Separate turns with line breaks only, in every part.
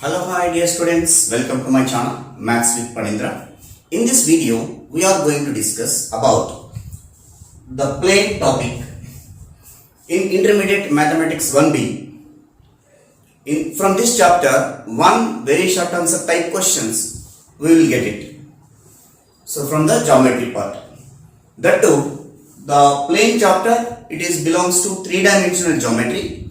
Hello, hi dear students, welcome to my channel Maths with Panindra. In this video, we are going to discuss about the plane topic in Intermediate Mathematics 1B. From this chapter, one very short answer type questions, we will get it. So from the geometry part. That too, the plane chapter, it belongs to three-dimensional geometry.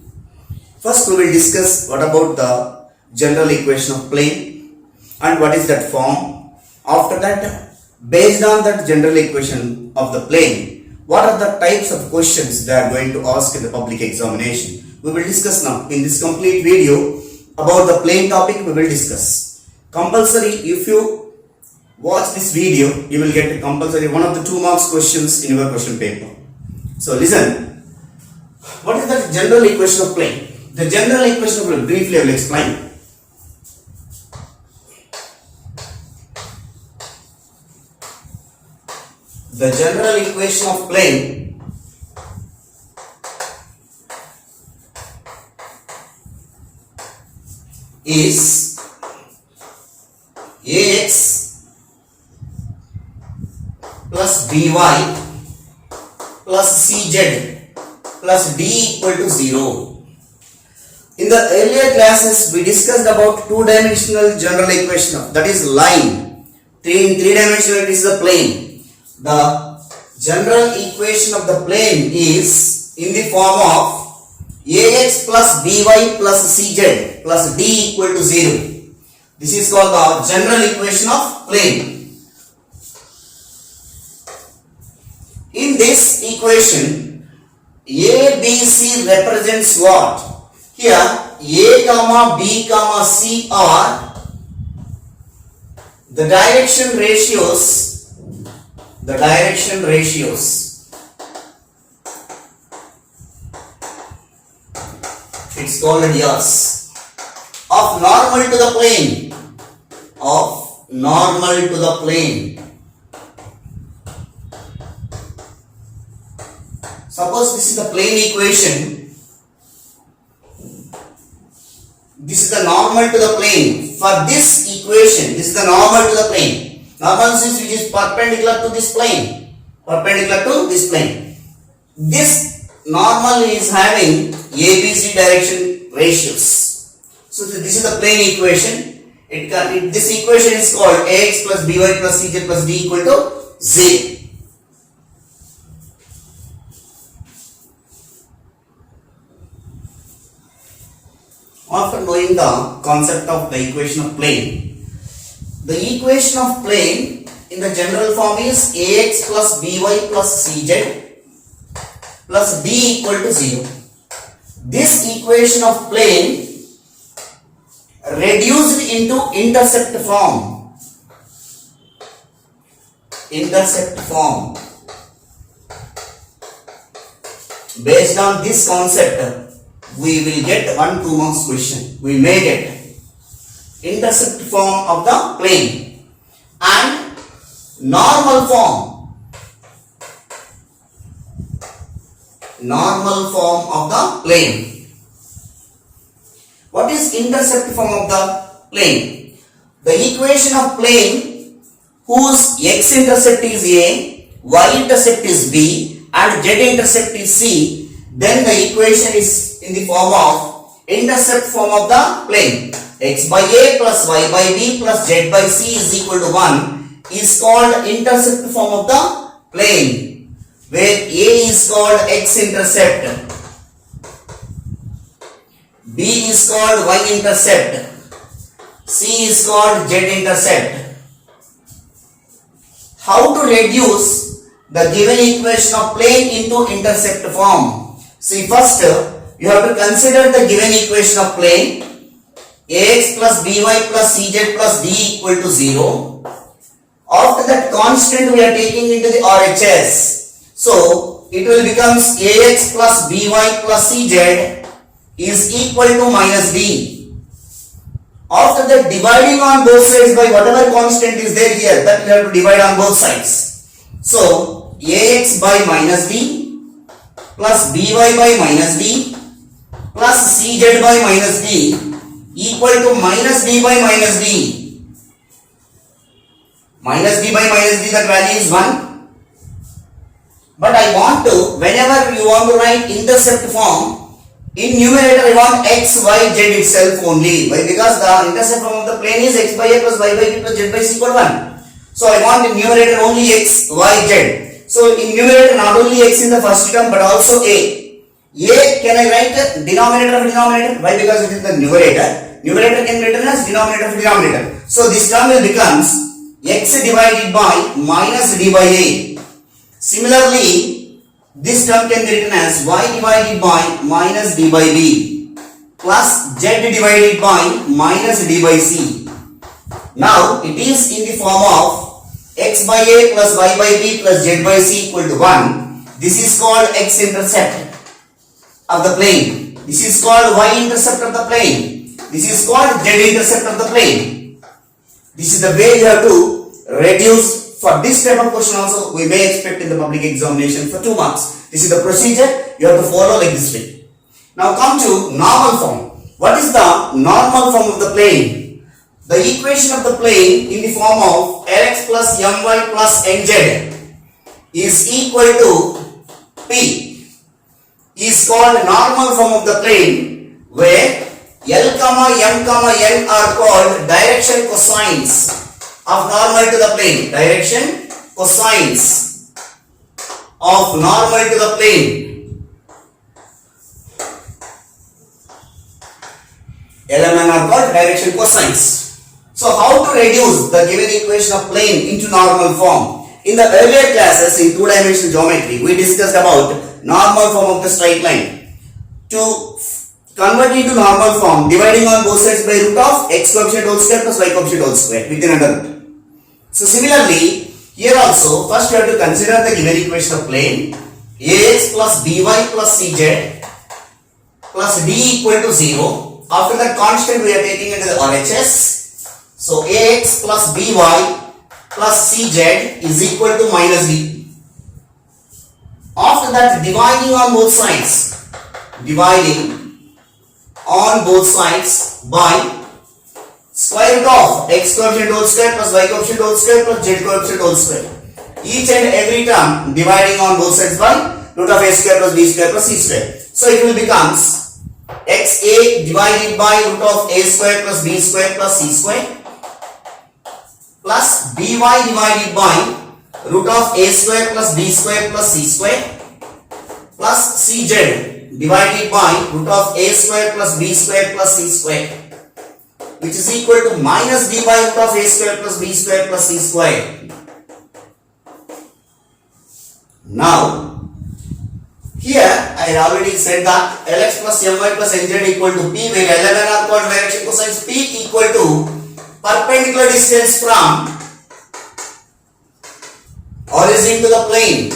First we will discuss what about the general equation of plane and what is that form. After that, based on that general equation of the plane, what are the types of questions they are going to ask in the public examination. We will discuss now in this complete video about the plane topic. We will discuss compulsory. If you watch this video, you will get a compulsory one of the 2 marks questions in your question paper. So listen, what is the general equation of plane? The general equation of plane, briefly I will explain. The general equation of plane is ax plus by plus cz plus d equal to 0. In the earlier classes, we discussed about two-dimensional general equation of, that is line. In three-dimensional, it is the plane. The general equation of the plane is in the form of ax plus by plus cz plus d equal to 0. This is called the general equation of plane. In this equation, a, b, c represents what? Here a comma b comma c are the direction ratios. The direction ratios. It's called as of normal to the plane. Of normal to the plane. Suppose this is the plane equation. This is the normal to the plane. For this equation, this is the normal to the plane. Normal is which is perpendicular to this plane. Perpendicular to this plane. This normal is having ABC direction ratios. So this is the plane equation. This equation is called ax plus by plus cz plus d equal to 0. After knowing the concept of the equation of plane, the equation of plane in the general form is ax plus by plus cz plus d equal to 0. This equation of plane reduced into intercept form. Intercept form. Based on this concept, we will get 1-2 marks question. We may get intercept form of the plane and normal form. Normal form of the plane. What is intercept form of the plane? The equation of plane whose x-intercept is a, y-intercept is b and z-intercept is c, then the equation is in the form of intercept form of the plane. X by a plus y by b plus z by c is equal to 1 is called intercept form of the plane, where a is called x-intercept, b is called y-intercept, c is called z-intercept. How to reduce the given equation of plane into intercept form? See, first you have to consider the given equation of plane ax plus by plus cz plus d equal to 0. After that constant we are taking into the RHS. So it will become ax plus by plus cz is equal to minus d. After that, dividing on both sides by whatever constant is there here, that we have to divide on both sides. So ax by minus d plus by minus d plus cz by minus d equal to minus d by minus d. Minus d by minus d, that value is 1. But I want to, whenever you want to write intercept form, in numerator I want x, y, z itself only. Why? Because the intercept form of the plane is x by a plus y by b plus z by c equal 1. So I want in numerator only x, y, z. So in numerator not only x in the first term but also a. Can I write denominator of denominator? Why? Because it is the numerator. Numerator can be written as denominator of denominator. So this term will becomes x divided by minus d by a. Similarly, this term can be written as y divided by minus d by b plus z divided by minus d by c. Now it is in the form of x by a plus y by b plus z by c equal to 1. This is called x-intercept of the plane. This is called y-intercept of the plane. This is called z-intercept of the plane. This is the way you have to reduce. For this type of question also we may expect in the public examination for 2 marks. This is the procedure you have to follow like this way. Now come to normal form. What is the normal form of the plane? The equation of the plane in the form of Lx plus My plus Nz is equal to P is called normal form of the plane, where L, M, N are called direction cosines of normal to the plane. Direction cosines of normal to the plane. L, M, N are called direction cosines. So how to reduce the given equation of plane into normal form? In the earlier classes in two-dimensional geometry, we discussed about normal form of the straight line. To convert into normal form, dividing on both sides by root of x coefficient whole square plus y coefficient whole square within under root. So similarly, here also first we have to consider the given equation of plane ax plus by plus cz plus d equal to 0. After that constant we are taking into the RHS. So ax plus by plus cz is equal to minus d. After that, dividing on both sides by square root of x coefficient whole square plus y coefficient whole square plus z coefficient whole square. Each and every term dividing on both sides by root of a square plus b square plus c square. So it will becomes xa divided by root of a square plus b square plus c square plus by divided by root of a square plus b square plus c square plus cz divided by root of a square plus b square plus c square, which is equal to minus d by root of a square plus b square plus c square. Now here I already said that Lx plus My plus Nz equal to P, where L and N are called direction cosines. P equal to perpendicular distance from origin to the plane.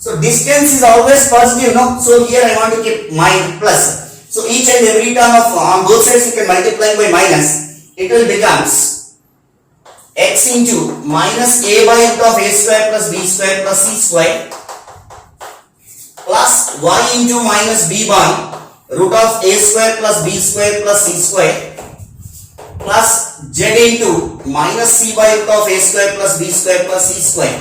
So distance is always positive, no? So here I want to keep plus. So each and every term of on both sides you can multiply by minus. It will becomes x into minus a by root of a square plus b square plus c square plus y into minus b by root of a square plus b square plus c square plus z into minus c by root of a square plus b square plus c square,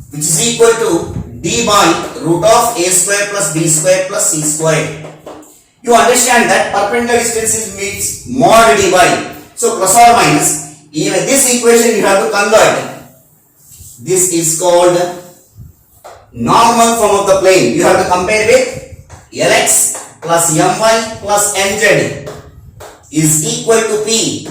which is equal to d by root of a square plus b square plus c square. You understand that perpendicular distance means mod d by. So plus or minus, even this equation you have to convert. This is called normal form of the plane. You have to compare with Lx plus My plus Nz is equal to P,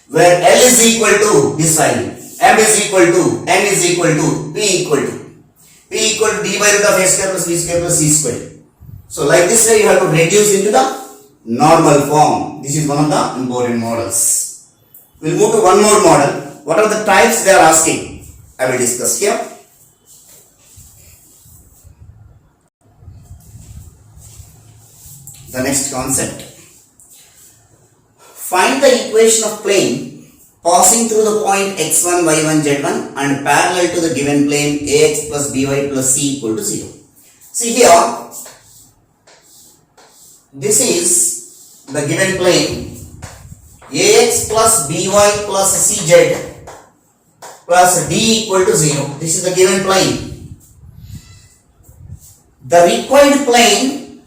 where L is equal to this value, M is equal to, N is equal to, P equal to d by root of a square plus b square plus c square. So like this way you have to reduce into the normal form. This is one of the important models. We will move to one more model. What are the types they are asking? I will discuss here. The next concept. Find the equation of plane passing through the point x1, y1, z1 and parallel to the given plane ax plus by plus c equal to 0. See here, This is the given plane ax plus by plus cz plus d equal to 0. This is the given plane. The required plane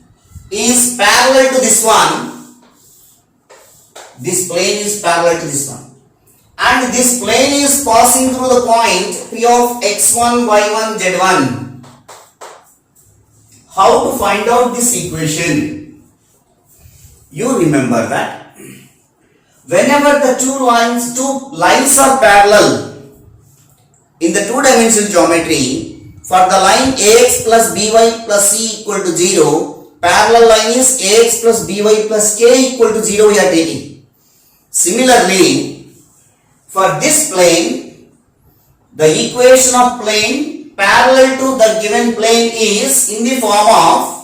is parallel to this one. This plane is parallel to this one. And this plane is passing through the point P of x1, y1, z1. How to find out this equation? You remember that whenever the two lines are parallel in the two-dimensional geometry, for the line ax plus by plus c equal to 0, parallel line is ax plus by plus k equal to 0 we are taking. Similarly, for this plane, the equation of plane parallel to the given plane is in the form of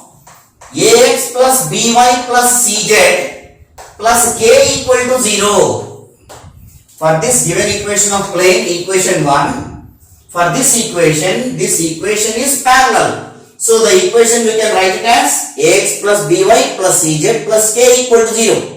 ax plus by plus cz plus k equal to 0. For this given equation of plane, equation 1, for this equation is parallel. So the equation we can write it as ax plus by plus cz plus k equal to 0.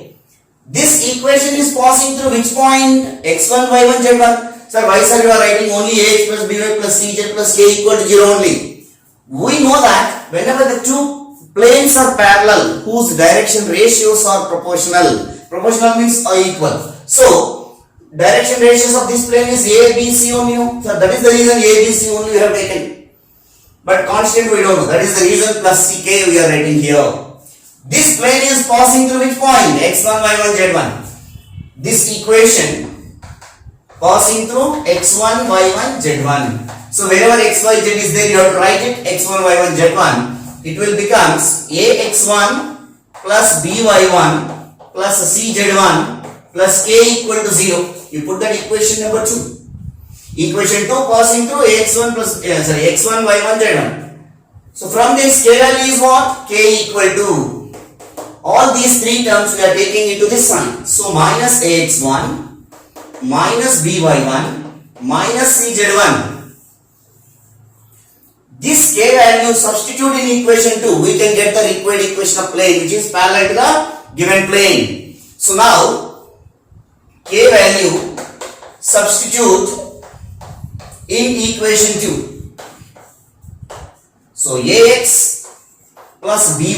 This equation is passing through which point? x1, y1, z1. Sir, why sir you are writing only ax plus by plus cz plus k equal to 0 only? We know that whenever the two planes are parallel, whose direction ratios are proportional. Proportional means are equal. So, direction ratios of this plane is a, b, c only. So, that is the reason a, b, c only we have taken. But constant we don't know. That is the reason plus c, k we are writing here. This plane is passing through which point? x1, y1, z1. This equation passing through x1, y1, z1. So wherever x, y, z is there, you have to write it x1, y1, z1. It will becomes ax1 plus by1 plus cz1 plus k equal to 0. You put that equation number 2. Equation 2 passing through x1 plus x1, y1, z1. So from this k value is what? K equal to. All these three terms we are taking into this sign. So minus ax1 minus by1 minus cz1. This k value substitute in equation 2. We can get the required equation of plane which is parallel to the given plane. So now k value substitute in equation 2. So ax plus by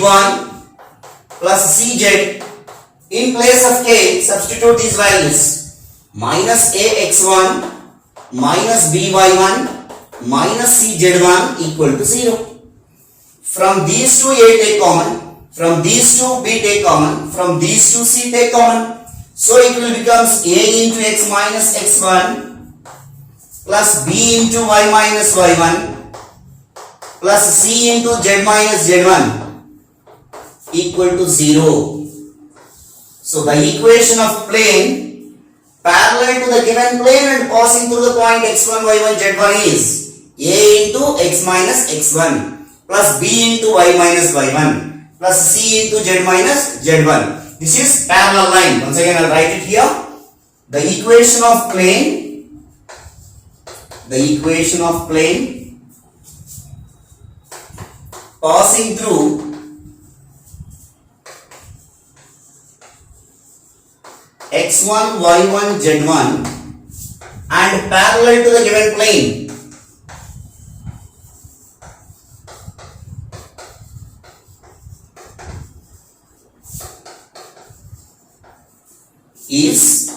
plus cz, in place of k substitute these values, minus ax1 minus by1 minus cz1 equal to 0. From these two a take common, from these two b take common, from these two c take common. So it will becomes a into x minus x1 plus b into y minus y1 plus c into z minus z1 equal to 0. So the equation of plane parallel to the given plane and passing through the point x1, y1, z1 is a into x minus x1 plus b into y minus y1 plus c into z minus z1. This is parallel line. Once again I will write it here. The equation of plane passing through x1, y1, z1 and parallel to the given plane is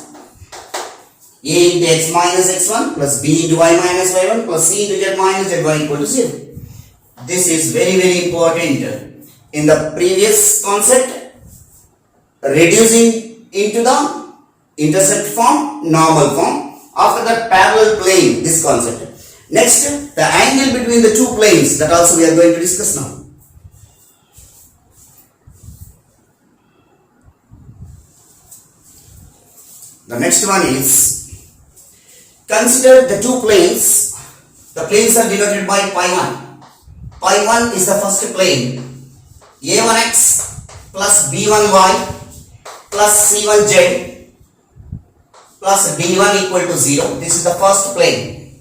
a into x minus x1 plus b into y minus y1 plus c into z minus z1 equal to 0. This is very very important. In the previous concept, reducing into the intercept form, normal form. After that, parallel plane, this concept. Next, the angle between the two planes, that also we are going to discuss now. The next one is, consider the two planes. The planes are denoted by pi 1. Pi 1 is the first plane. a1x plus b1y plus c1z plus d1 equal to 0. This is the first plane.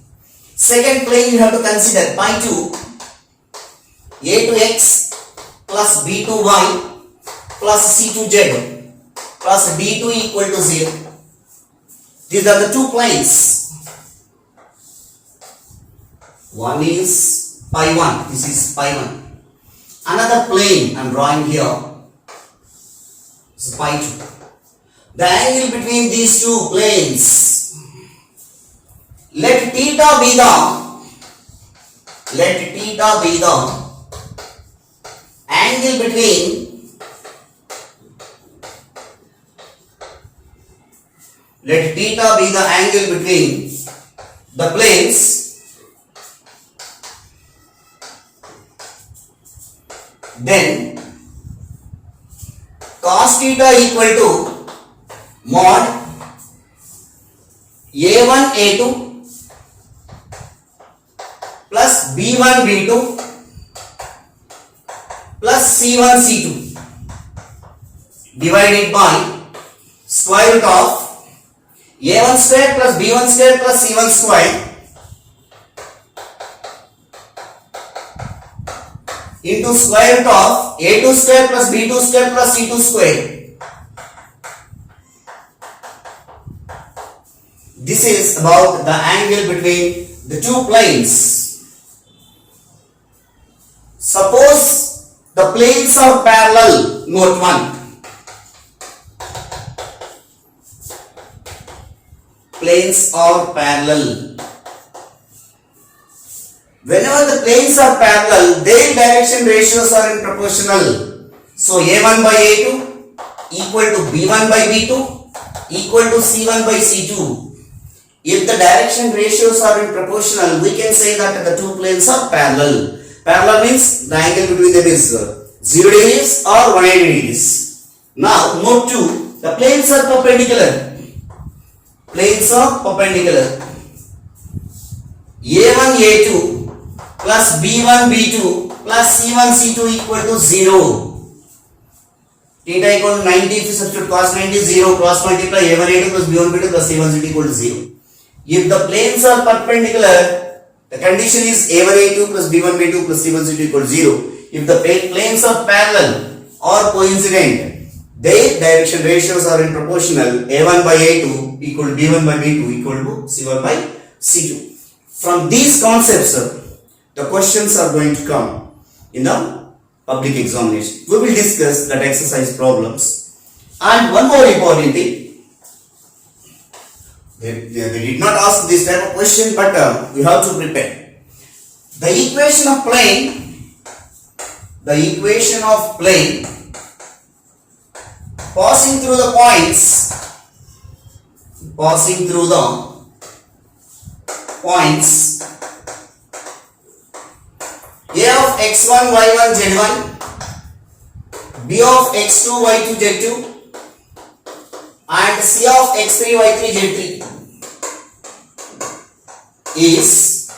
Second plane you have to consider pi 2, a2x plus b2y plus C2Z plus D2 equal to 0. These are the two planes. One is pi 1. This is pi 1. Another plane I am drawing here is pi 2. The angle between these two planes, let theta be the angle between, let theta be the angle between the planes, then cos theta equal to mod A1 A2 plus B1 B2 plus C1 C2 divided by square root of A1 square plus B1 square plus C1 square into square root of A2 square plus B2 square plus C2 square. This is about the angle between the two planes. Suppose the planes are parallel, note 1. Planes are parallel. Whenever the planes are parallel, their direction ratios are in proportional. So A1 by A2 equal to B1 by B2 equal to C1 by C2. If the direction ratios are in proportional, we can say that the two planes are parallel. Parallel means the angle between them is 0 degrees or 180 degrees. Now, note 2, the planes are perpendicular. Planes are perpendicular. A1 A2 plus B1 B2 plus C1 C2 equal to 0. Theta equal to 90, if you substitute cos 90, 0, cross multiply A1 A2 plus B1 B2 plus C1 C2 equal to 0. If the planes are perpendicular, the condition is A1 A2 plus B1 B2 plus C1 C2 equal to 0. If the planes are parallel or coincident, their direction ratios are in proportional. A1 by A2 equal to B1 by B2 equal to C1 by C2. From these concepts, the questions are going to come in the public examination. We will discuss that exercise problems. And one more important thing. They did not ask this type of question, but we have to prepare. The equation of plane passing through the points A of x1 y1 z1, B of x2 y2 z2 and C of x3 y3 z3 is,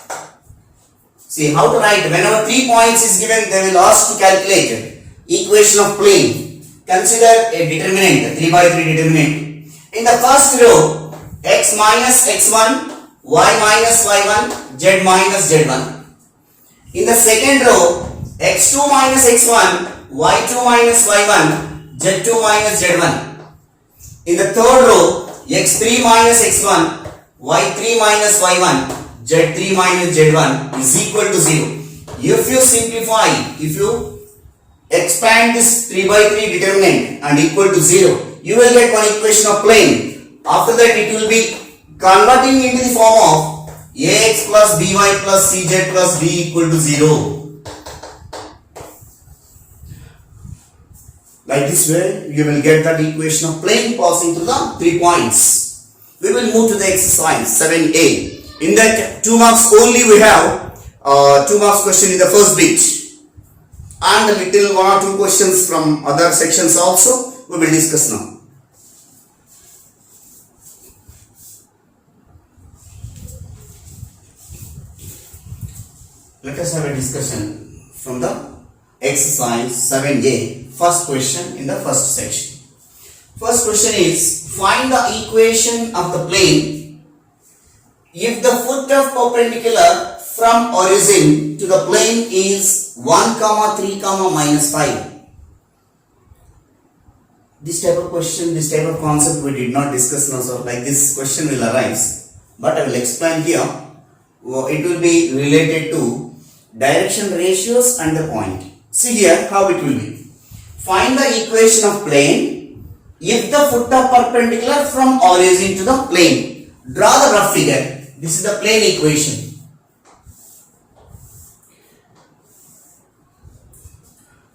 see how to write. Whenever 3 points is given, they will ask to calculate equation of plane. Consider a determinant, 3 by 3 determinant. In the first row, x minus x1, y minus y1, z minus z1. In the second row, x2 minus x1, y2 minus y1, z2 minus z1. In the third row, x3 minus x1, y3 minus y1, z3 minus z1 is equal to 0. If you simplify, if you expand this 3 by 3 determinant and equal to 0, you will get one equation of plane. After that, it will be converting into the form of ax plus by plus cz plus d equal to 0. Like this way, you will get that equation of plane passing through the 3 points. We will move to the exercise 7a. In that 2 marks only we have 2 marks question in the first bit. And a little 1 or 2 questions from other sections also we will discuss now. Let us have a discussion from the exercise 7a, first question in the first section. First question is, find the equation of the plane if the foot of perpendicular from origin to the plane is 1, 3, minus 5. this type of question, this type of concept we did not discuss now, so like this question will arise, but I will explain here. It will be related to direction ratios and the point. See here how it will be. Find the equation of plane if the foot are perpendicular from origin to the plane. Draw the rough figure. This is the plane equation.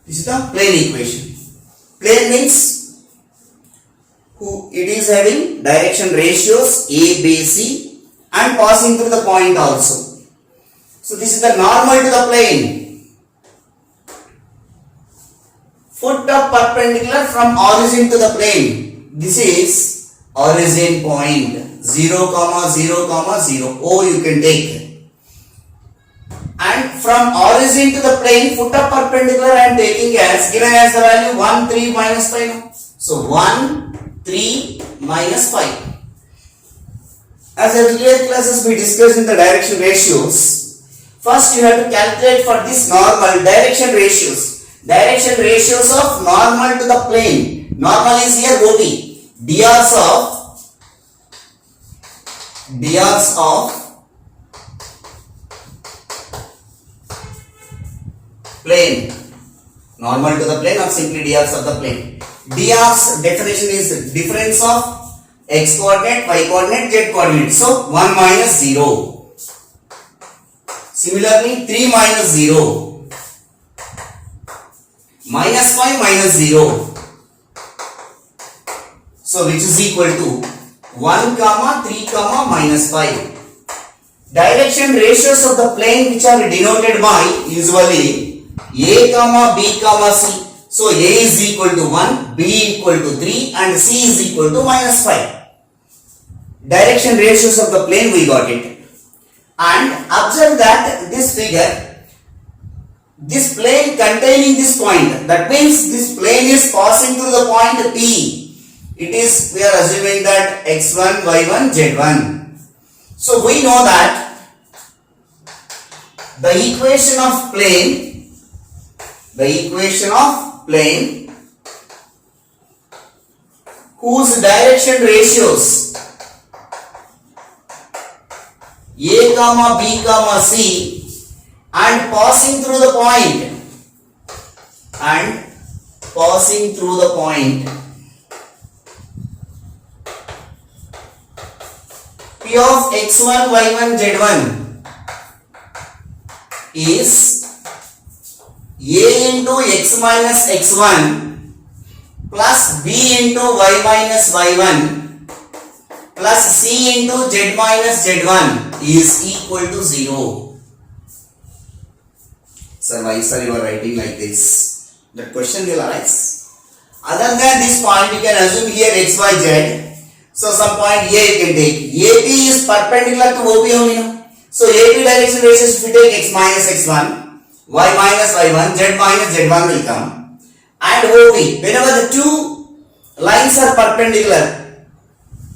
This is the plane equation. Plane means it is having direction ratios A, B, C and passing through the point also. So this is the normal to the plane. Foot of perpendicular from origin to the plane. This is origin point 0, 0, 0. O you can take. And from origin to the plane, foot of perpendicular I am taking as given as the value 1, 3 minus 5. So 1, 3 minus 5. As earlier classes we discussed in the direction ratios, first you have to calculate for this normal direction ratios. Direction ratios of normal to the plane. Normal is here OP. DRs of plane. Normal to the plane or simply DRs of the plane. DR's definition is difference of x coordinate, y coordinate, z coordinate. So 1 minus 0. Similarly 3 minus 0. Minus 5 minus 0. So which is equal to 1 comma 3 comma minus 5. Direction ratios of the plane which are denoted by usually A comma B comma C. So A is equal to 1, B equal to 3 and C is equal to minus 5. Direction ratios of the plane we got it. And observe that this figure, this plane containing this point, that means this plane is passing through the point P. It is, we are assuming that x1, y1, z1. So we know that the equation of plane whose direction ratios A comma B comma C and passing through the point P of x1, y1, z1 is A into x minus x1 plus B into y minus y1 plus C into z minus z1 is equal to 0. Sir, why sir you are writing like this? That question will arise. Other than this point, you can assume here x, y, z. So some point A you can take. AP is perpendicular to OP only. So AP direction ratios, if you take x minus x1, y minus y1, z minus z1 will come. And OP, whenever the two lines are perpendicular,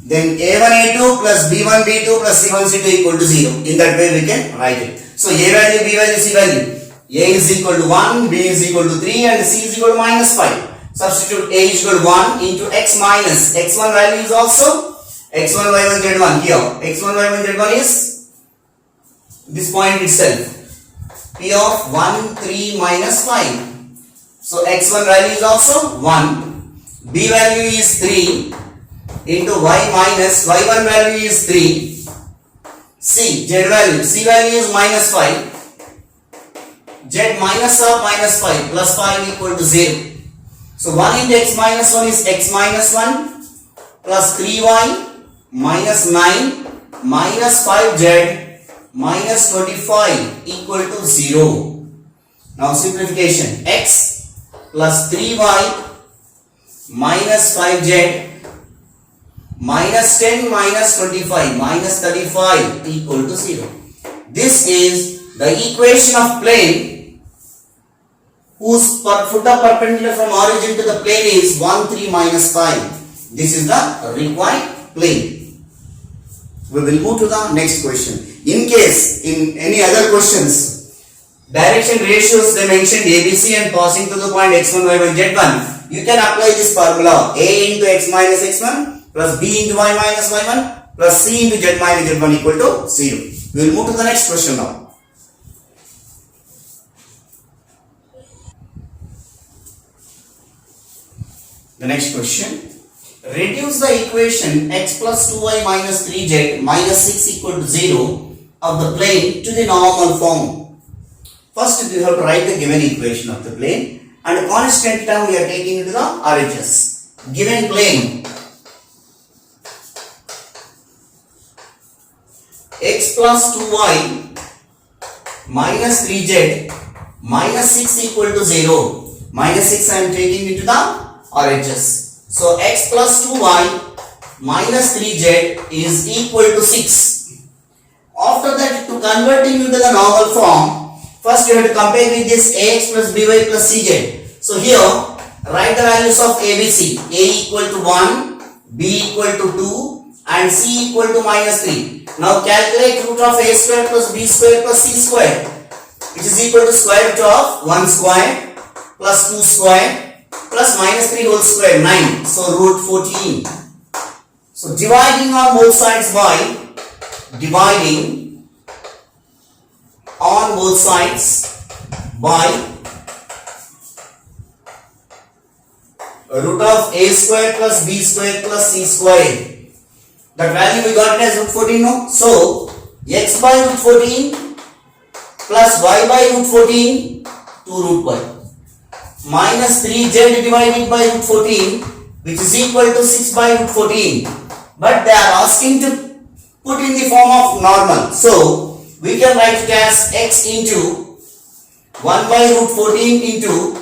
then A1 A2 plus B1 B2 plus C1 C2 equal to 0. In that way we can write it. So A value, B value, C value. A is equal to 1, B is equal to 3 and C is equal to minus 5. Substitute A is equal to 1 into x minus x1 value is also x1 y1 z1 here. x1 y1 z1 is this point itself. P of 1, 3 minus 5. So x1 value is also 1. B value is 3 into y minus y1 value is 3. C value is minus 5. Z minus of minus 5 plus 5 equal to 0. So 1 into x minus 1 is x minus 1 plus 3y minus 9 minus 5z minus 25 equal to 0. Now simplification, x plus 3y minus 5z minus 10 minus 25 minus 35 equal to 0. This is the equation of plane whose foot of perpendicular from origin to the plane is 1, 3 minus 5. This is the required plane. We will move to the next question. In case in any other questions, direction ratios they mentioned ABC and passing to the point x1, y1, z1. you can apply this formula. A into x minus x1 plus b into y minus y1 plus c into z minus z1 equal to 0. We will move to the next question now. The next question. Reduce the equation x plus 2y minus 3z minus 6 equal to 0 of the plane to the normal form. First you have to write the given equation of the plane and constant term we are taking into the RHS. Given plane x plus 2y minus 3z minus 6 equal to 0. Minus 6 I am taking into the RHS. So x plus 2y minus 3z is equal to 6. After that, to converting into the normal form, first you have to compare with this ax plus by plus cz. So here, write the values of ABC. A equal to 1, B equal to 2 and C equal to minus 3. Now calculate root of a square plus b square plus c square, which is equal to square root of 1 square plus 2 square plus minus 3 whole square 9. So root 14. So dividing on both sides by root of a square plus b square plus c square. That value we got it as root 14, no? So x by root 14 plus y by root 14 to root y minus 3z divided by root 14, which is equal to 6 by root 14. But they are asking to put in the form of normal. So we can write it as x into 1 by root 14 into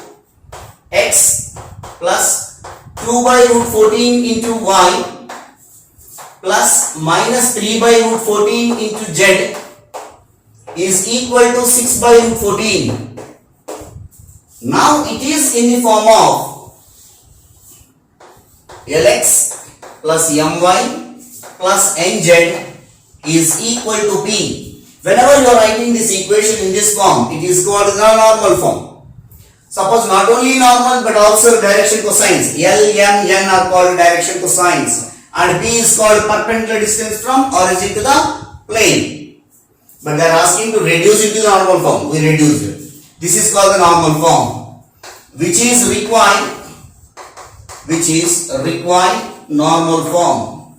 x plus 2 by root 14 into y plus minus 3 by root 14 into z is equal to 6 by root 14. Now it is in the form of Lx plus My plus Nz is equal to P. Whenever you are writing this equation in this form, it is called the normal form. Suppose not only normal but also direction cosines. L, M, N are called direction cosines and P is called perpendicular distance from origin to the plane. But they are asking to reduce it to the normal form. We reduce it. This is called the normal form, which is required normal form.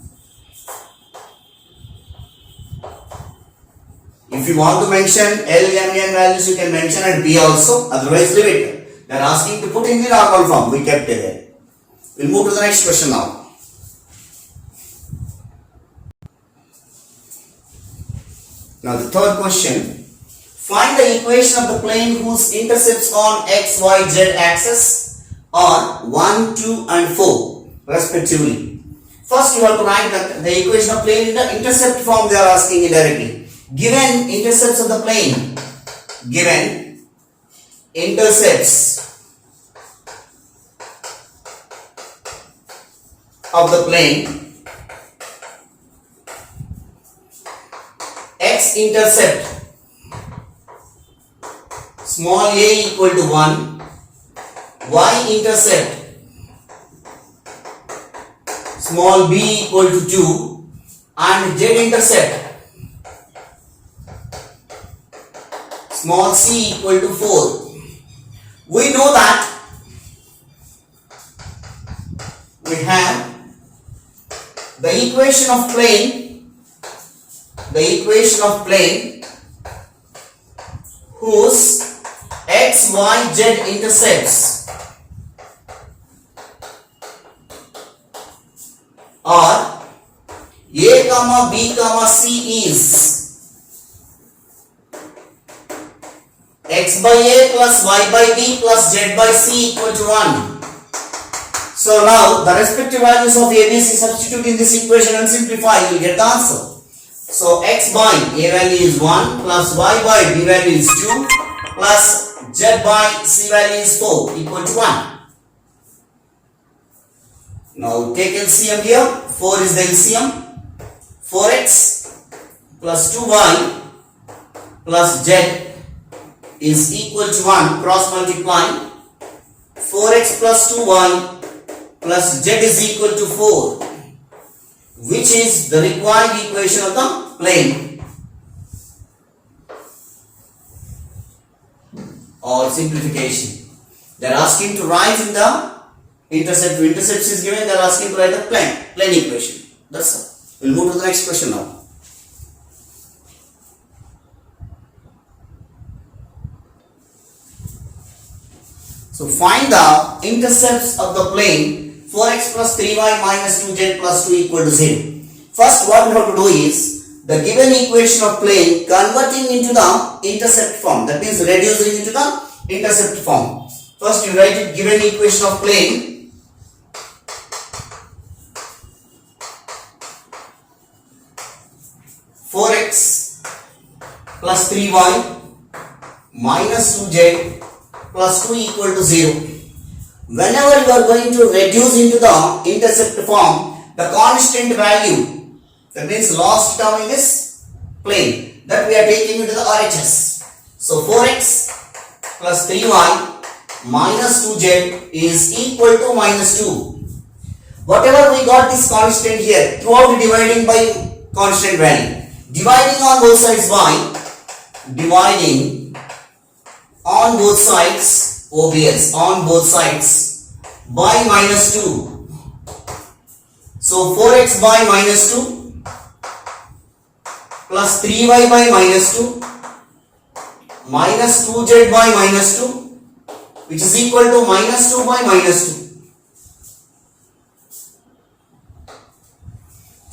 If you want to mention L, M, N values, you can mention and B also. Otherwise, leave it. They are asking to put in the normal form. We kept it there. We'll move to the next question now. Now the third question. Find the equation of the plane whose intercepts on x, y, z axis are 1, 2 and 4 respectively. First you have to write the equation of plane in the intercept form they are asking indirectly. Given intercepts of the plane, given intercepts of the plane, x intercept small a equal to 1, y intercept small b equal to 2 and z intercept small c equal to 4. We know that we have the equation of plane whose x, y, z intercepts are a comma b comma c is x by a plus y by b plus z by c equal to 1. So now the respective values of a, b, c substitute in this equation and simplify, you will get the answer. So x by a value is 1 plus y by b value is 2 plus z by c value is 4 equal to 1. Now take LCM here. 4 is the LCM. 4x plus 2y plus z is equal to 1. Cross multiply. 4x plus 2y plus z is equal to 4, which is the required equation of the plane. Or simplification. They are asking to write in the intercept. Intercepts is given, they are asking to write the plane equation. That's all. We'll move to the next question now. So find the intercepts of the plane 4x plus 3y minus 2z plus 2 equal to 0. First what we have to do is the given equation of plane converting into the intercept form. That means reducing into the intercept form. First you write it given equation of plane. Four x plus 3y minus 2z plus 2 equal to 0. Whenever you are going to reduce into the intercept form, the constant value, that means last term in this plane, that we are taking into the RHS. So 4x plus 3y minus 2z is equal to minus 2. Whatever we got this constant here, throughout dividing by constant value. Dividing on both sides by OBS, on both sides by minus 2. So 4x by minus 2 plus 3y by minus 2 minus 2z by minus 2, which is equal to minus 2 by minus 2.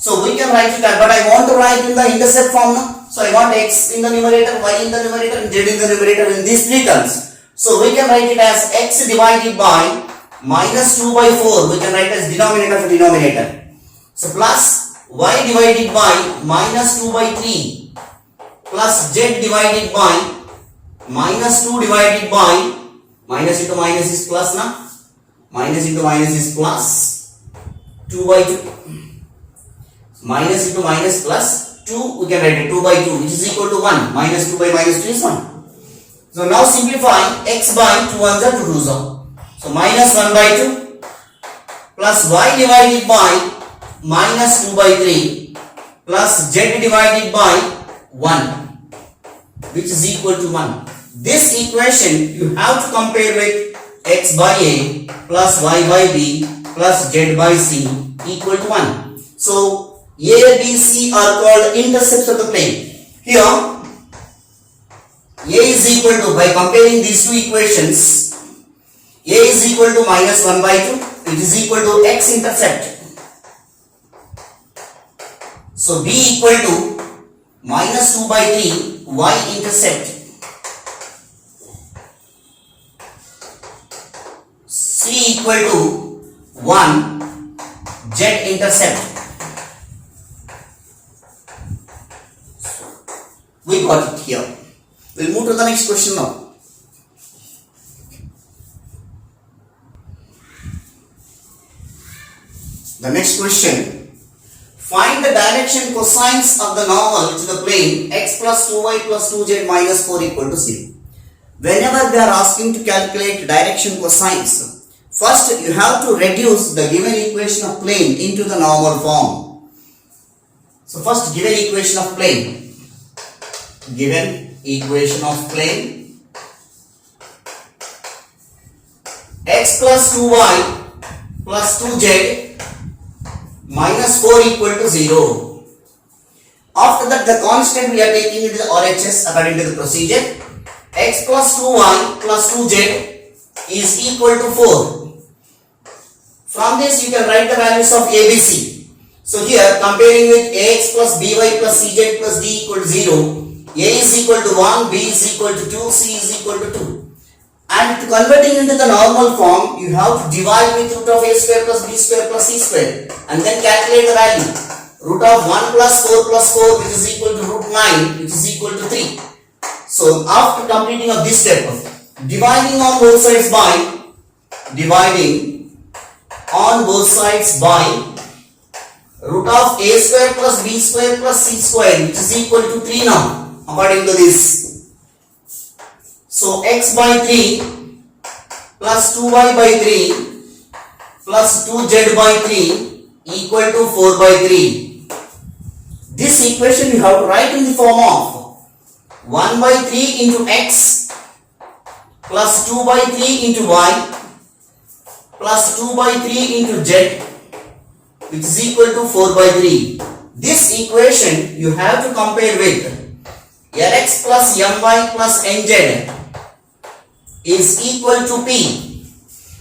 So we can write it, but I want to write in the intercept form now. So I want x in the numerator, y in the numerator, and z in the numerator in these three terms. So we can write it as x divided by minus 2 by 4. We can write as denominator for denominator. So plus y divided by minus 2 by 3 plus z divided by minus 2 divided by minus into minus is plus na. Minus into minus is plus 2 by 2. Minus into minus plus 2, we can write it 2 by 2, which is equal to 1. Minus 2 by minus 2 is 1. So now simplify x by 2 ones are 2 2s out. So minus 1 by 2 plus y divided by minus 2 by 3 plus z divided by 1, which is equal to 1. This equation you have to compare with x by a plus y by b plus z by c equal to 1. So A, B, C are called intercepts of the plane. Here, A is equal to, by comparing these two equations, A is equal to minus 1 by 2, it is equal to x intercept. So B equal to minus 2 by 3, y intercept. C equal to 1, z intercept. We got it here. We'll move to the next question now. The next question. Find the direction cosines of the normal to the plane x plus 2y plus 2z minus 4 equal to 0. Whenever they are asking to calculate direction cosines, first you have to reduce the given equation of plane into the normal form. So first given equation of plane. Given equation of plane x plus 2y plus 2z minus 4 equal to 0. After that the constant we are taking into the RHS according to the procedure. X plus 2y plus 2z is equal to 4. From this you can write the values of ABC. So here comparing with ax plus by plus cz plus d equal to 0, a is equal to 1, b is equal to 2, c is equal to 2. And converting into the normal form, you have to divide with root of a square plus b square plus c square and then calculate the value. Root of 1 plus 4 which is equal to root 9 which is equal to 3. So after completing of this step, dividing on both sides by root of a square plus b square plus c square which is equal to 3 now. According to this, so x by 3 plus 2y by 3 plus 2z by 3 equal to 4 by 3. This equation you have to write in the form of 1 by 3 into x plus 2 by 3 into y plus 2 by 3 into z, which is equal to 4 by 3. This equation you have to compare with Lx plus My plus Nz is equal to P,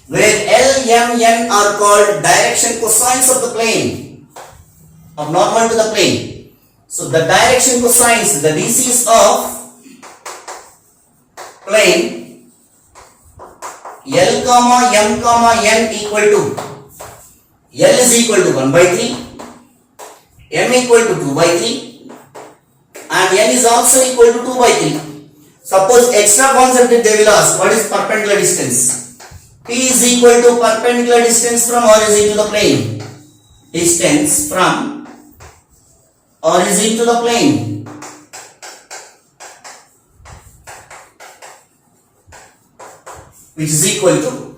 where L, M, N are called direction cosines of the plane, of normal to the plane. So the direction cosines, the DCs of plane L, M, N equal to L is equal to 1 by 3, M equal to 2 by 3 and N is also equal to 2 by 3. Suppose extra concept they will ask, what is perpendicular distance? P is equal to perpendicular distance from origin to the plane. Distance from origin to the plane. Which is equal to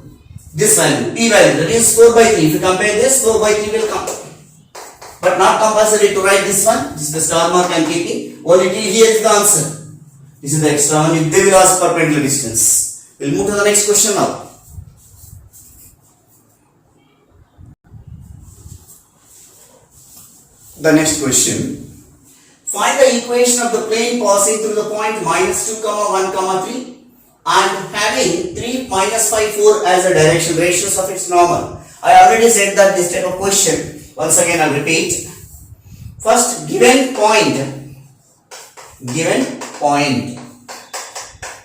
this value, P value, that is 4 by 3. If you compare this, 4 by 3 will come. But not compulsory to write this one. This is the star mark I am keeping. Only till here is the answer. This is the extra one. If they will ask perpendicular distance. We will move to the next question now. The next question. Find the equation of the plane passing through the point minus 2, 1, 3 and having 3, minus 5, 4 as the direction ratios of its normal. I already said that this type of question. Once again I will repeat. First, given point.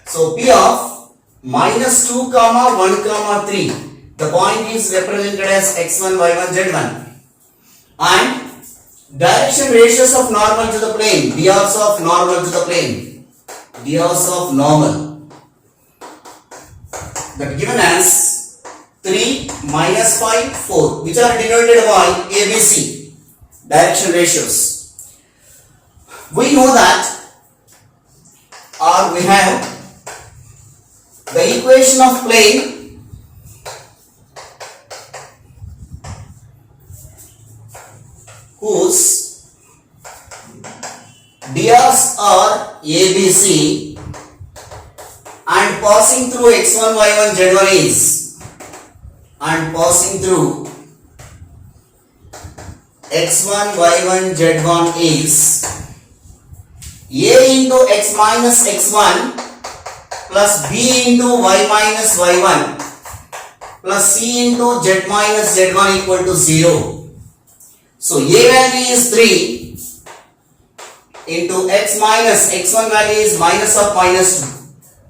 So P of minus 2, 1, 3. The point is represented as x1, y1, z1. And direction ratios of normal to the plane. DRs of normal to the plane. DRs of normal. That given as 3, minus 5, 4, which are denoted by ABC, direction ratios. We know that, or we have the equation of plane whose DRs are ABC and passing through x1, y1, z1 is x1, y1, z1 is a into x minus x1 plus b into y minus y1 plus c into z minus z1 equal to 0. So a value is 3 into x minus x1 value is minus of minus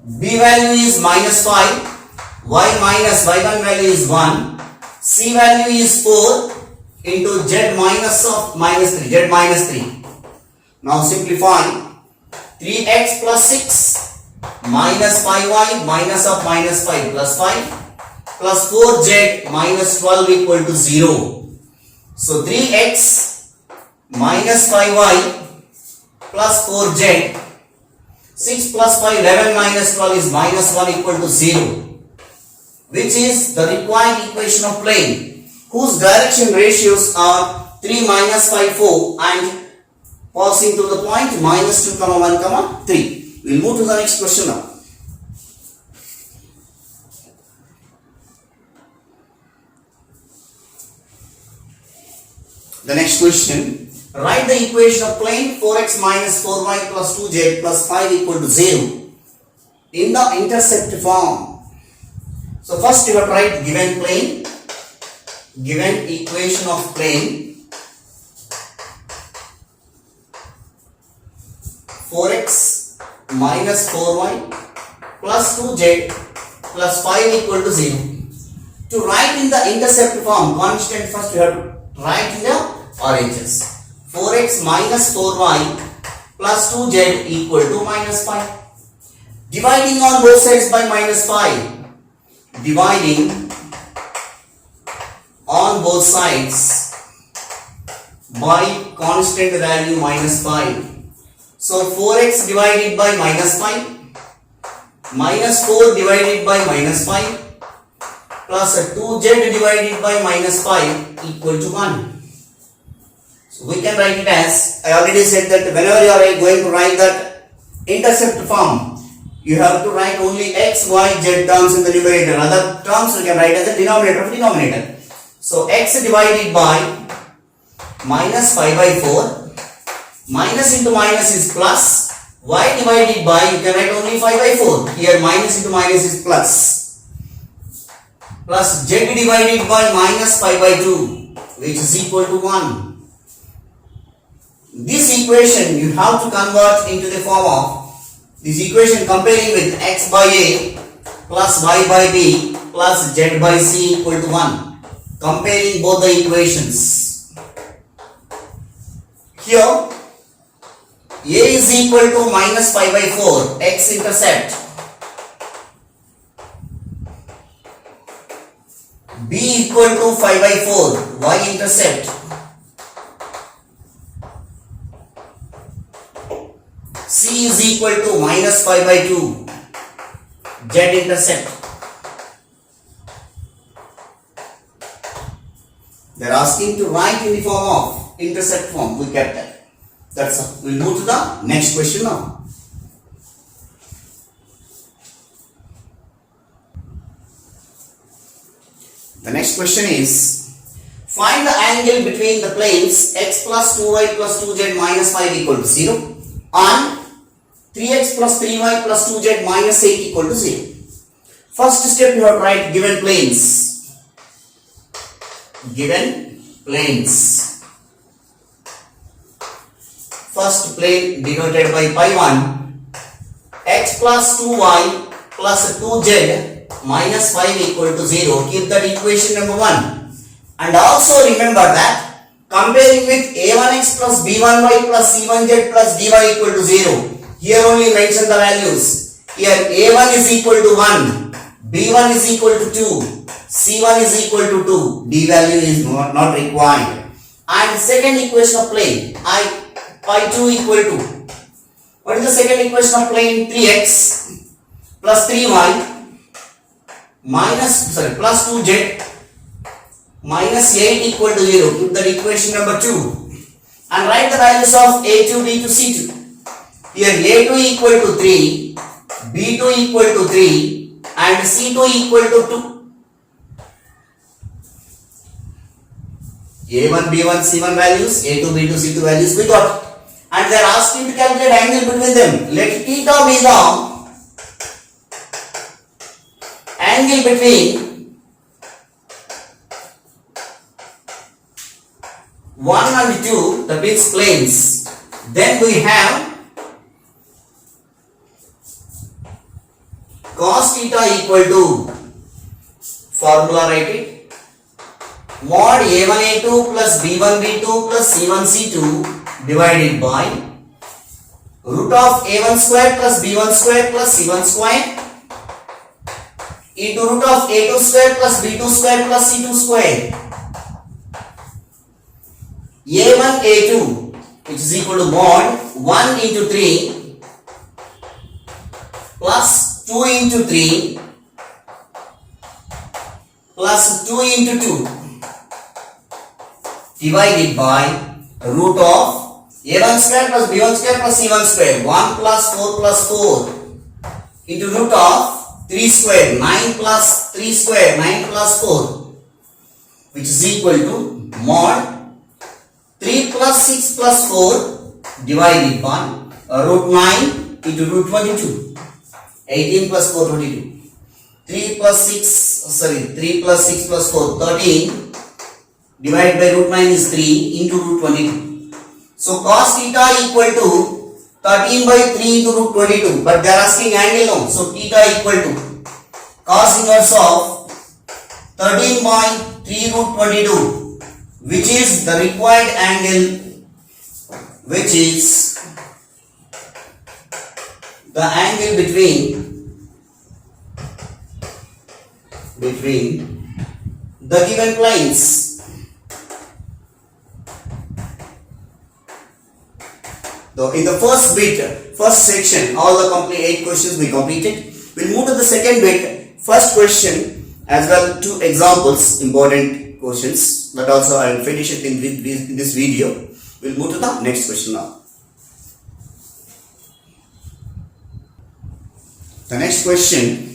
2, b value is minus 5, y minus y1 value is 1, c value is 4 into z minus of minus 3, z minus 3. Now simplify. 3x plus 6 minus 5y minus of minus 5 plus 5 plus 4z minus 12 equal to 0. So 3x minus 5y plus 4z, 6 plus 5, 11 minus 12 is minus 1 equal to 0, which is the required equation of plane whose direction ratios are 3, minus 5, 4 and passing through the point minus 2, 1, 3. We will move to the next question now. The next question. Write the equation of plane 4x minus 4y plus 2z plus 5 equal to 0 in the intercept form. So first you have to write given plane, given equation of plane 4x minus 4y plus 2z plus 5 equal to 0. To write in the intercept form, constant first you have to write in the RHS. 4x minus 4y plus 2z equal to minus 5. Dividing on both sides by minus 5. Dividing on both sides by constant value minus 5. So 4x divided by minus 5, minus 4 divided by minus 5 plus 2z divided by minus 5 equal to 1. So we can write it as, I already said that whenever you are going to write that intercept form, you have to write only x, y, z terms in the numerator. Other terms you can write as a denominator of denominator. So x divided by minus 5 by 4, minus into minus is plus, y divided by, you can write only 5 by 4. Here minus into minus is plus. Plus z divided by minus 5 by 2, which is equal to 1. This equation you have to convert into the form of this equation comparing with x by a plus y by b plus z by c equal to 1. Comparing both the equations. Here a is equal to minus 5 by 4, x intercept. B equal to 5 by 4, y intercept. C is equal to minus 5 by 2, z intercept. They are asking to write in the form of intercept form. We kept that. That's all. We'll move to the next question now. The next question is, find the angle between the planes x plus 2y plus 2z minus 5 equal to 0 and 3x plus 3y plus 2z minus 8 equal to 0. First step, you have to write given planes. Given planes. First plane denoted by pi 1, x plus 2y plus 2z minus 5 equal to 0. Keep that equation number 1. And also remember that comparing with a1x plus b1y plus c1z plus dy equal to 0. Here only mention the values. Here a1 is equal to 1, b1 is equal to 2, c1 is equal to 2, d value is not required. And second equation of plane, pi 2 equal to, what is the second equation of plane? 3x plus 3y plus 2z minus 8 equal to 0. Keep that equation number 2 and write the values of a2, b2, c2. Here a2 equal to 3, b2 equal to 3 and c2 equal to 2. a1, b1, c1 values, a2, b2, c2 values we got. And they are asking to calculate angle between them. Let theta be the angle between 1 and 2, that means planes. Then we have cos theta equal to, formula write it, mod a1a2 plus b1b2 plus c1c2 divided by root of a1 square plus b1 square plus c1 square into root of a2 square plus b2 square plus c2 square. a1 a2 which is equal to mod 1 into 3 plus 2 into 3 plus 2 into 2 divided by root of a1 square plus b1 square plus c1 square, 1 plus 4 plus 4 into root of 3 square, 9 plus 3 square, 9 plus 4, which is equal to mod 3 plus 6 plus 4 divided by root 9 into root 22, 18 plus 4, 22, 3 plus 6 plus 4, 13 divided by root 9 is 3 into root 22. So cos theta equal to 13 by 3 into root 22, but they are asking angle now. So theta equal to cos inverse of 13 by 3 root 22, which is the required angle, which is the angle between the given planes. In the first section, all the complete 8 questions we completed. We'll move to the second bit. First question, as well 2 examples, important questions. That also I will finish it in this video. We'll move to the next question now. The next question.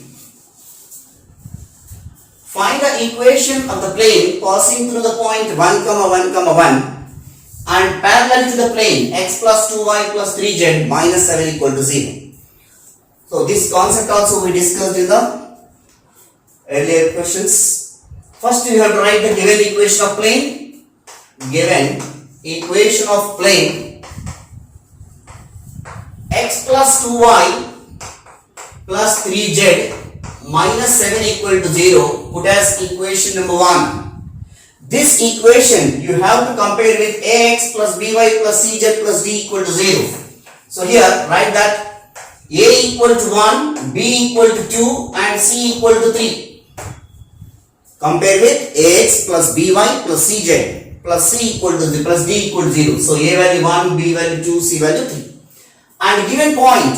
Find the equation of the plane passing through the point 1, 1, and parallel to the plane x plus 2y plus 3z minus 7 equal to 0. So this concept also we discussed in the earlier questions. First you have to write the given equation of plane. Given equation of plane x plus 2y plus 3z minus 7 equal to 0, put as equation number 1. This equation you have to compare with ax plus by plus cz plus d equal to 0. So here write that a equal to 1, b equal to 2 and c equal to 3. Compare with ax plus by plus cz plus c equal to 3 plus d equal to 0. So a value 1, b value 2, c value 3. And given point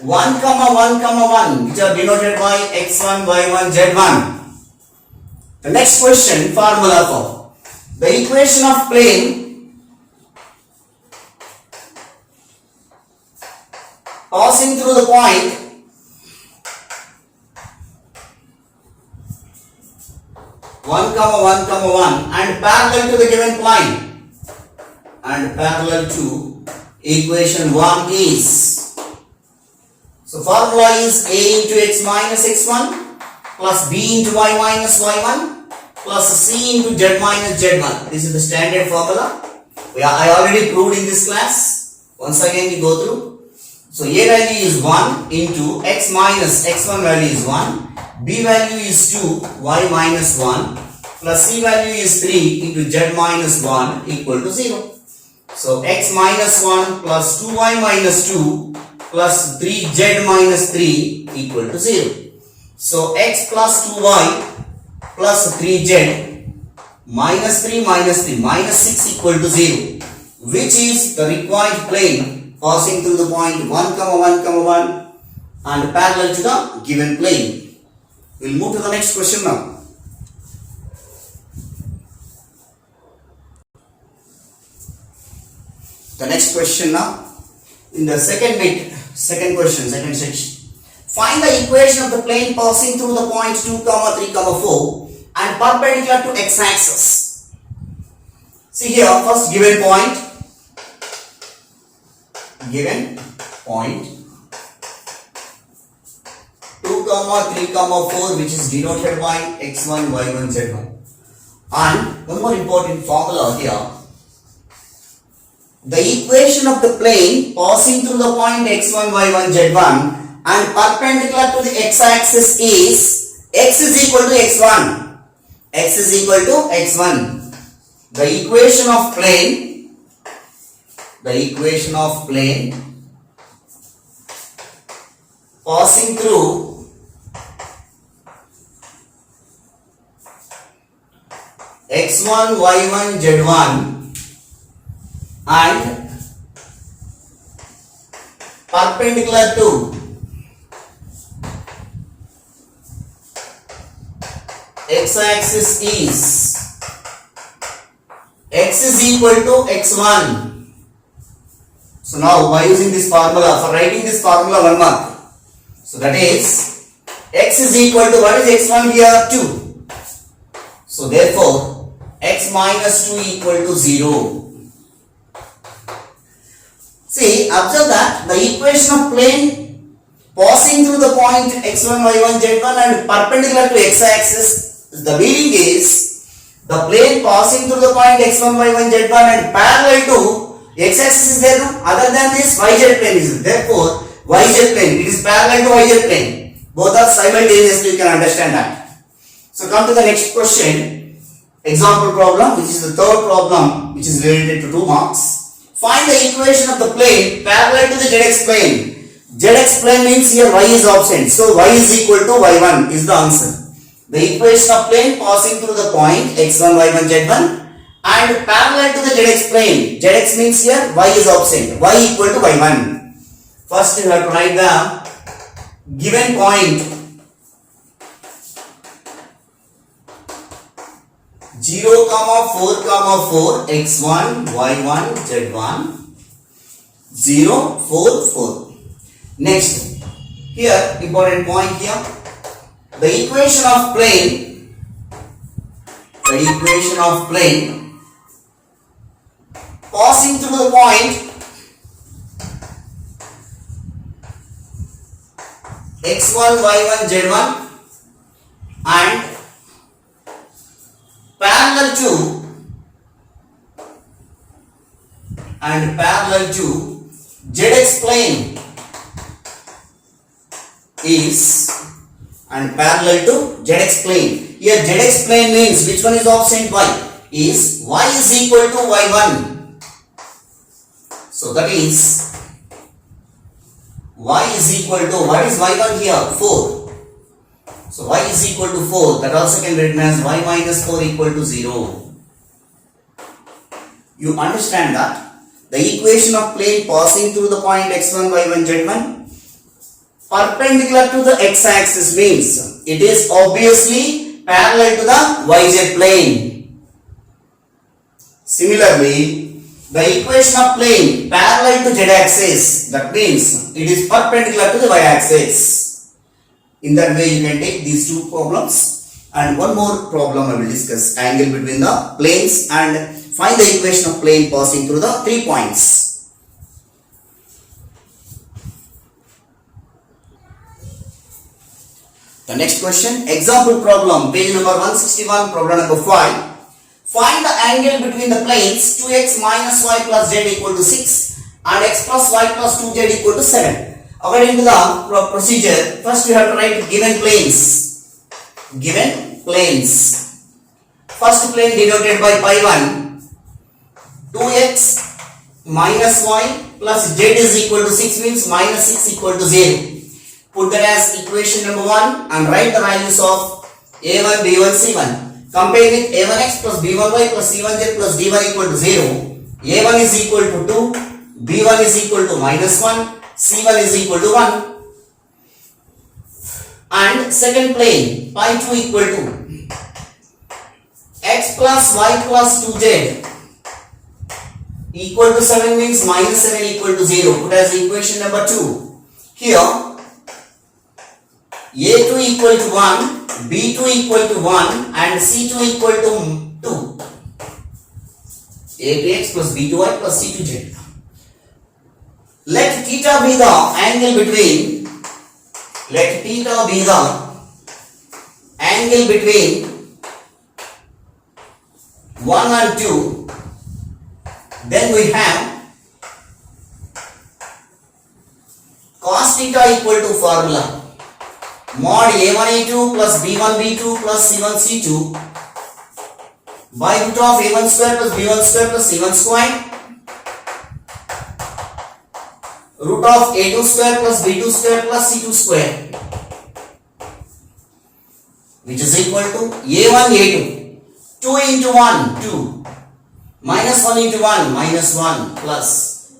1, 1, which are denoted by x1, y1, z1. The next question, formula for the equation of plane passing through the point 1, 1, and parallel to the given plane, and parallel to equation 1 is, so formula is a into x minus x1 plus b into y minus y1 plus c into z minus z1. This is the standard formula. I already proved in this class. Once again we go through. So a value is 1 into x minus x1 value is 1, b value is 2, y minus 1 plus c value is 3 into z minus 1 equal to 0. So x minus 1 plus 2y minus 2 plus 3z minus 3 equal to 0. So x plus 2y plus 3z minus 3 minus 6 equal to 0, which is the required plane passing through the point 1, 1, and parallel to the given plane. We will move to the next question now. The next question now, in the second section. Find the equation of the plane passing through the point 2, 3, 4 and perpendicular to x-axis. See here, first given point 2, 3, 4, which is denoted by x1, y1, z1. And one more important formula here. The equation of the plane passing through the point x1, y1, z1 and perpendicular to the x-axis is x is equal to x1. X is equal to x1. The equation of plane passing through x1, y1, z1 and perpendicular to x-axis is x is equal to x1. So now by using this formula, for writing this formula 1 mark. So that is x is equal to, what is x1 here? 2. So therefore x minus 2 equal to 0. See, observe that the equation of plane passing through the point x1, y1, z1 and perpendicular to x-axis, the meaning is the plane passing through the point x1, y1, z1 and parallel to x-axis is there, no? Other than this yz plane is there. Therefore yz plane, it is parallel to yz plane. Both are simultaneously, you can understand that. So come to the next question, example problem, which is the third problem, which is related to 2 marks. Find the equation of the plane parallel to the zx plane. Zx plane means here y is absent. So y is equal to y1 is the answer. The equation of plane passing through the point x1, y1, z1 and parallel to the zx plane. Zx means here y is absent. Y equal to y1. First you have to write the given point 0, 4, 4 x1 y1 z1 0 4 4. Next, here important point here, the equation of plane passing through the point x1 y1 z1 and parallel to zx plane is, and parallel to zx plane. Here zx plane means which one is opposite y? Is y is equal to y1. So that is y is equal to, what is y1 here? 4. So y is equal to 4. That also can be written as y minus 4 equal to 0. You understand that the equation of plane passing through the point x1 y1 z1 perpendicular to the x-axis means it is obviously parallel to the yz plane. Similarly, the equation of plane parallel to z-axis, that means it is perpendicular to the y-axis. In that way you can take these two problems, and one more problem I will discuss, angle between the planes, and find the equation of plane passing through the 3 points. The next question, example problem, page number 161, problem number 5. Find the angle between the planes 2x minus y plus z equal to 6 and x plus y plus 2z equal to 7. According to the procedure, first you have to write given planes. First plane denoted by pi 1, 2x minus y plus z is equal to 6 means minus 6 equal to 0. Put that as equation number 1 and write the values of a1, b1, c1. Compare with a1x plus b1y plus c1z plus d1 equal to 0. a1 is equal to 2, b1 is equal to minus 1, c1 is equal to 1. And second plane, pi 2 equal to x plus y plus 2z equal to 7 means minus 7 equal to 0. Put as equation number 2. Here a2 equal to 1, b2 equal to 1 and c2 equal to 2. a2x plus b2y plus c2z. Let theta be the angle between 1 and 2. Then we have cos theta equal to formula mod a1a2 plus b1b2 plus c1c2 by root of a1 square plus b1 square plus c1 square root of a2 square plus b2 square plus c2 square, which is equal to a1 a2 2 into 1 2 minus 1 into 1 minus 1 plus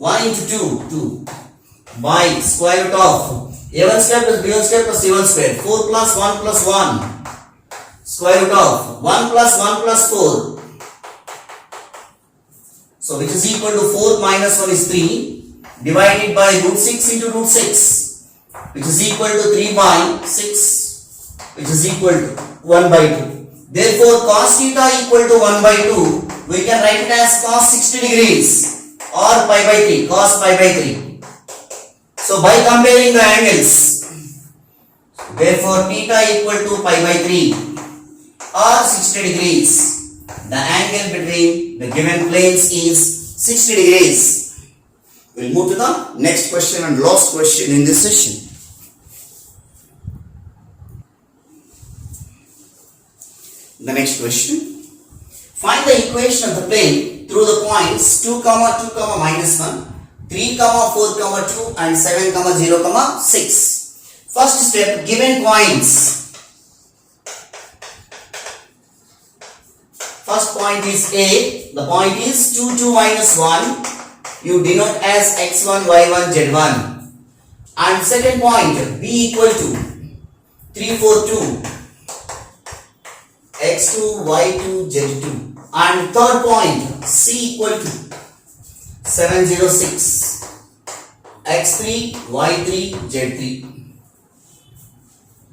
1 into 2 2 by square root of a1 square plus b1 square plus c1 square 4 plus 1 plus 1 square root of 1 plus 1 plus 4. So which is equal to 4 minus 1 is 3 divided by root 6 into root 6, which is equal to 3 by 6, which is equal to 1 by 2. Therefore cos theta equal to 1 by 2, we can write it as cos 60 degrees or pi by 3, cos pi by 3. So by comparing the angles, therefore theta equal to pi by 3 or 60 degrees. The angle between the given planes is 60 degrees. We'll move to the next question and last question in this session. The next question. Find the equation of the plane through the points 2, 2, minus 1, 3, 4, 2 and 7, 0, 6. First step, given points. First point is A. The point is 2, 2 minus 1. You denote as x1, y1, z1. And second point, b equal to 3, 4, 2, x2, y2, z2. And third point, c equal to 7, 0, 6, x3, y3, z3.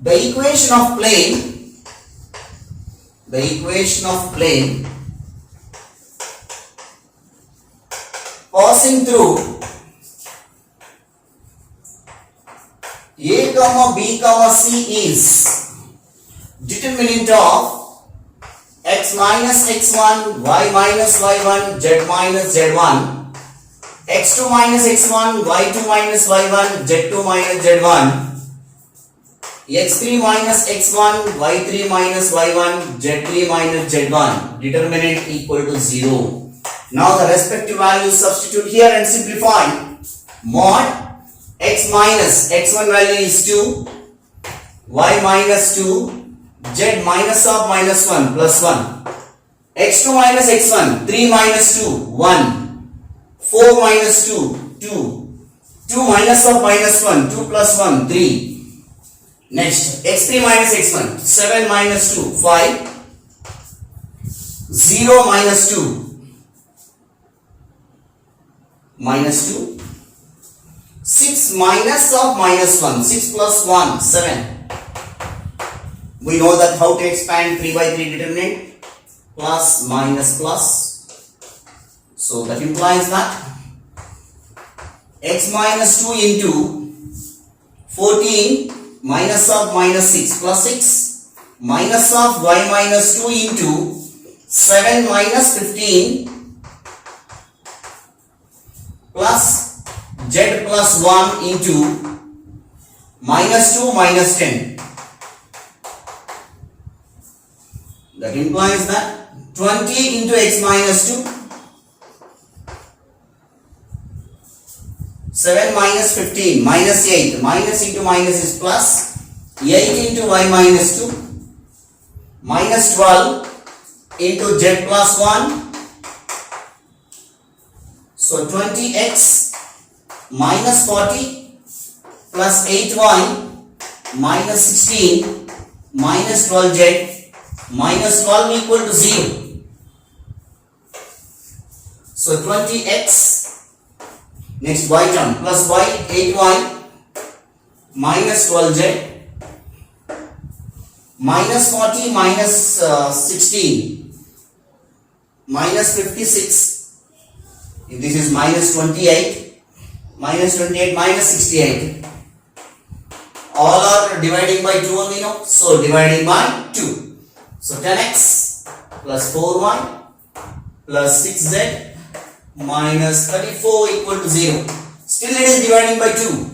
The equation of plane passing through A comma B comma C is determinant of x minus x1, y minus y1, z minus z1, x2 minus x1, y2 minus y1, z2 minus z1, x3 minus x1, y3 minus y1, z3 minus z1, determinant equal to 0. Now the respective values substitute here and simplify. Mod x minus x1 value is 2, y minus 2, z minus of minus 1 plus 1, x2 minus x1, 3 minus 2, 1, 4 minus 2, 2, 2 minus of minus 1, 2 plus 1, 3. Next, x3 minus x1, 7 minus 2, 5, 0 minus 2, minus 2, 6 minus of minus 1, 6 plus 1, 7. We know that how to expand 3 by 3 determinant, plus minus plus. So that implies that x minus 2 into 14 minus of minus 6 plus 6 minus of y minus 2 into 7 minus 15 plus z plus 1 into minus 2 minus 10. That implies that 20 into x minus 2, 7 minus 15 minus 8, minus into minus is plus, 8 into y minus 2, minus 12 into z plus 1. So 20x minus 40 plus 8y minus 16 minus 12z minus 12 equal to 0. So 20x, next y term, plus y, 8y minus 12z minus 40 minus 16 minus 56, this is minus 28, minus 28 minus 68. All are dividing by 2 only, no? So dividing by 2. So 10x plus 4y plus 6z minus 34 equal to 0. Still it is dividing by 2.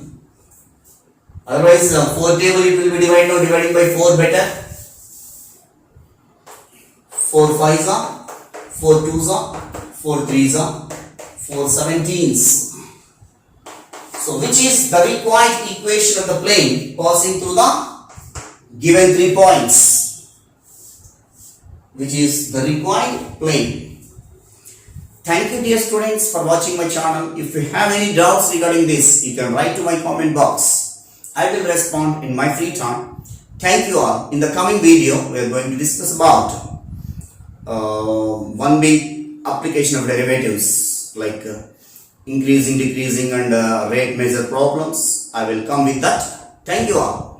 Otherwise 4 table it will be dividing by 4 better. 4 5s are, 4 2s are, 4 3s are, 4 17s. So which is the required equation of the plane passing through the given 3 points? Which is the required plane. Thank you dear students for watching my channel. If you have any doubts regarding this, you can write to my comment box. I will respond in my free time. Thank you all. In the coming video, we are going to discuss about one big application of derivatives like increasing, decreasing and rate measure problems. I will come with that. Thank you all.